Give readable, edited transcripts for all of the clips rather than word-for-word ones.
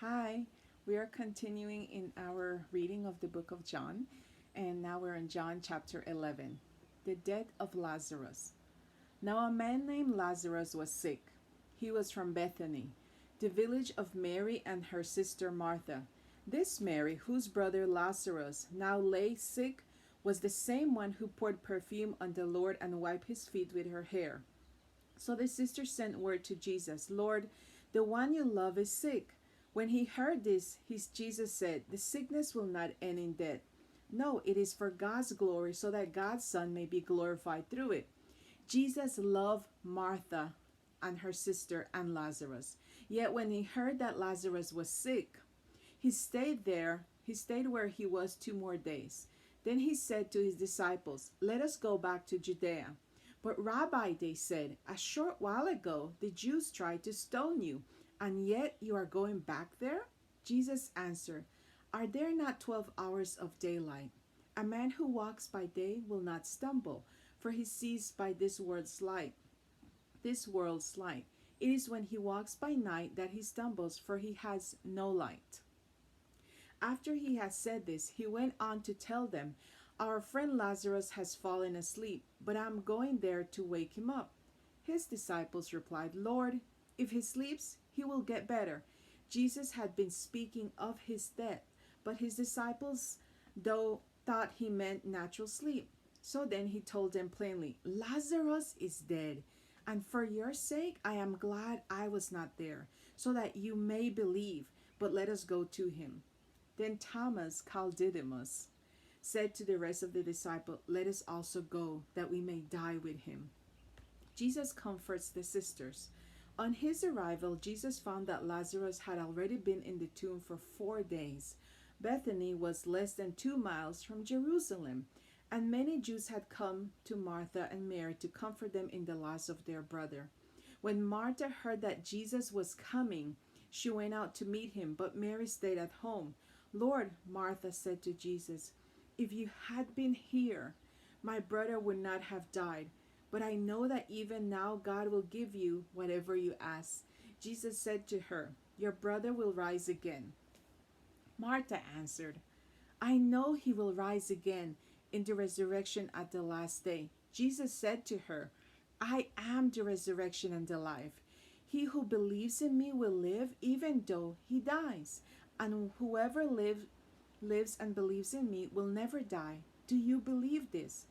Hi, we are continuing in our reading of the book of John, and now we're in John chapter 11, the death of Lazarus. Now a man named Lazarus was sick. He was from Bethany, the village of Mary and her sister Martha. This Mary, whose brother Lazarus now lay sick, was the same one who poured perfume on the Lord and wiped his feet with her hair. So the sister sent word to Jesus, Lord, the one you love is sick. When he heard this, Jesus said, the sickness will not end in death. No, it is for God's glory, so that God's Son may be glorified through it. Jesus loved Martha and her sister and Lazarus. Yet when he heard that Lazarus was sick, he stayed there. He stayed where he was 2 more days. Then he said to his disciples, let us go back to Judea. But Rabbi, they said, a short while ago the Jews tried to stone you, and yet you are going back there? Jesus answered, are there not 12 hours of daylight? A man who walks by day will not stumble, for he sees by this world's light. This world's light. It is when he walks by night that he stumbles, for he has no light. After he had said this, he went on to tell them, our friend Lazarus has fallen asleep, but I am going there to wake him up. His disciples replied, Lord, if he sleeps, he will get better. Jesus had been speaking of his death, but his disciples, though, thought he meant natural sleep. So then he told them plainly, Lazarus is dead, and for your sake I am glad I was not there, so that you may believe, but let us go to him. Then Thomas, called Didymus, said to the rest of the disciples, let us also go, that we may die with him. Jesus comforts the sisters. On his arrival, Jesus found that Lazarus had already been in the tomb for 4 days. Bethany was less than 2 miles from Jerusalem, and many Jews had come to Martha and Mary to comfort them in the loss of their brother. When Martha heard that Jesus was coming, she went out to meet him, but Mary stayed at home. Lord, Martha said to Jesus, if you had been here, my brother would not have died. But I know that even now God will give you whatever you ask. Jesus said to her, your brother will rise again. Martha answered, I know he will rise again in the resurrection at the last day. Jesus said to her, I am the resurrection and the life. He who believes in me will live even though he dies. And whoever lives and believes in me will never die. Do you believe this?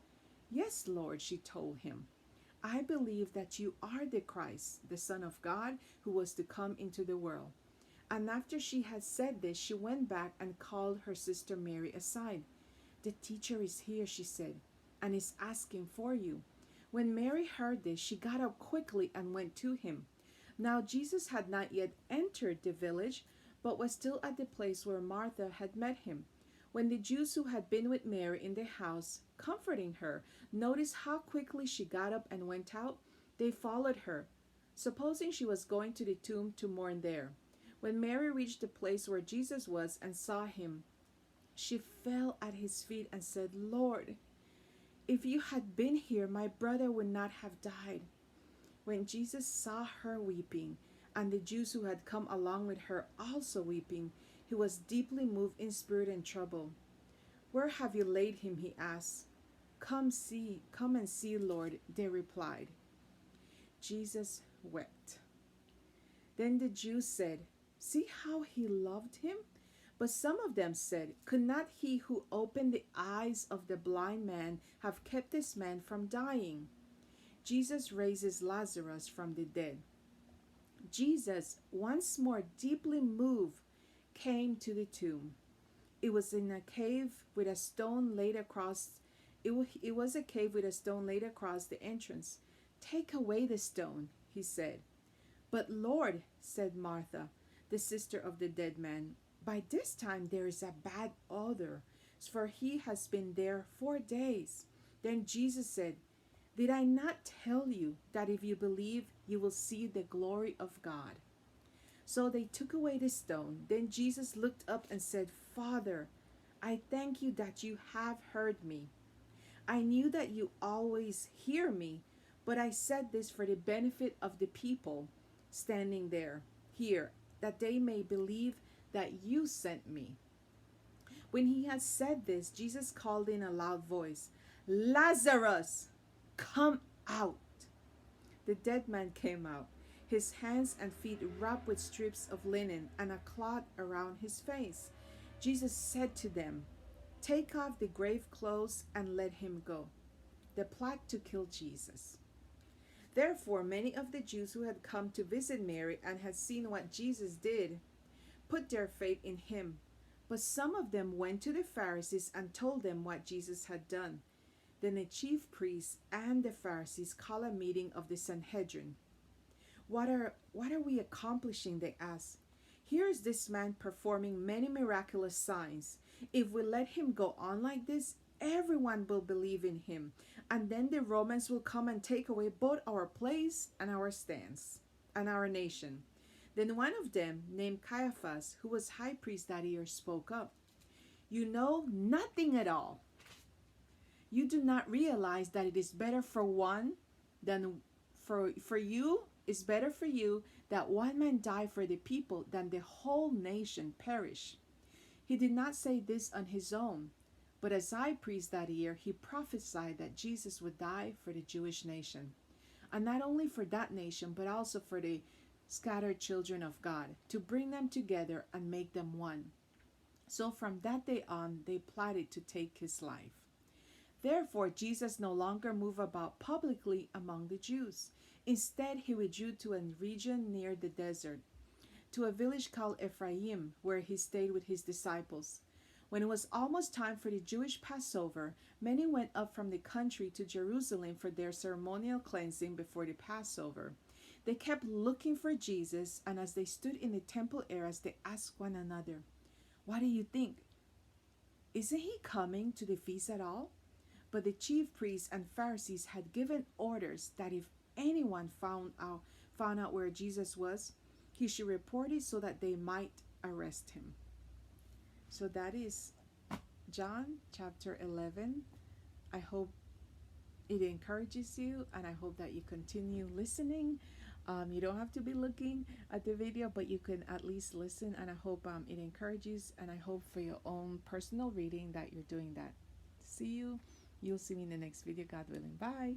Yes, Lord, she told him. I believe that you are the Christ, the Son of God, who was to come into the world. And after she had said this, she went back and called her sister Mary aside. The teacher is here, she said, and is asking for you. When Mary heard this, she got up quickly and went to him. Now Jesus had not yet entered the village, but was still at the place where Martha had met him. When the Jews who had been with Mary in the house, comforting her, noticed how quickly she got up and went out, they followed her, supposing she was going to the tomb to mourn there. When Mary reached the place where Jesus was and saw him, she fell at his feet and said, Lord, if you had been here, my brother would not have died. When Jesus saw her weeping, and the Jews who had come along with her also weeping, he was deeply moved in spirit and troubled. Where have you laid him? He asked. Come and see, Lord, they replied. Jesus wept. Then the Jews said, see how he loved him? But some of them said, could not he who opened the eyes of the blind man have kept this man from dying? Jesus raises Lazarus from the dead. Jesus, once more deeply moved, came to the tomb. It was in a cave with a stone laid across. It was a cave with a stone laid across the entrance. Take away the stone, he said. But Lord, said Martha, the sister of the dead man, by this time there is a bad odor, for he has been there 4 days. Then Jesus said, did I not tell you that if you believe, you will see the glory of God? So they took away the stone. Then Jesus looked up and said, Father, I thank you that you have heard me. I knew that you always hear me, but I said this for the benefit of the people standing here, that they may believe that you sent me." When he had said this, Jesus called in a loud voice, "Lazarus, come out." The dead man came out, his hands and feet wrapped with strips of linen and a cloth around his face. Jesus said to them, "Take off the grave clothes and let him go." The plot to kill Jesus. Therefore, many of the Jews who had come to visit Mary and had seen what Jesus did put their faith in him. But some of them went to the Pharisees and told them what Jesus had done. Then the chief priests and the Pharisees called a meeting of the Sanhedrin. What are we accomplishing?" they asked. "Here is this man performing many miraculous signs. If we let him go on like this, everyone will believe in him, and then the Romans will come and take away both our place and our stance and our nation." Then one of them, named Caiaphas, who was high priest that year, spoke up. "You know nothing at all. You do not realize that it is better for one than for you is better for you that one man die for the people than the whole nation perish." He did not say this on his own, but as high priest that year, he prophesied that Jesus would die for the Jewish nation, and not only for that nation, but also for the scattered children of God, to bring them together and make them one. So from that day on, they plotted to take his life. Therefore, Jesus no longer moved about publicly among the Jews. Instead, he withdrew to a region near the desert, to a village called Ephraim, where he stayed with his disciples. When it was almost time for the Jewish Passover, many went up from the country to Jerusalem for their ceremonial cleansing before the Passover. They kept looking for Jesus, and as they stood in the temple areas, they asked one another, "What do you think? Isn't he coming to the feast at all?" But the chief priests and Pharisees had given orders that if anyone found out where Jesus was, he should report it so that they might arrest him. So that is John chapter 11. I hope it encourages you, and I hope that you continue listening. You don't have to be looking at the video, but you can at least listen, and I hope it encourages, and I hope for your own personal reading that you're doing that. You'll see me in the next video, God willing. Bye.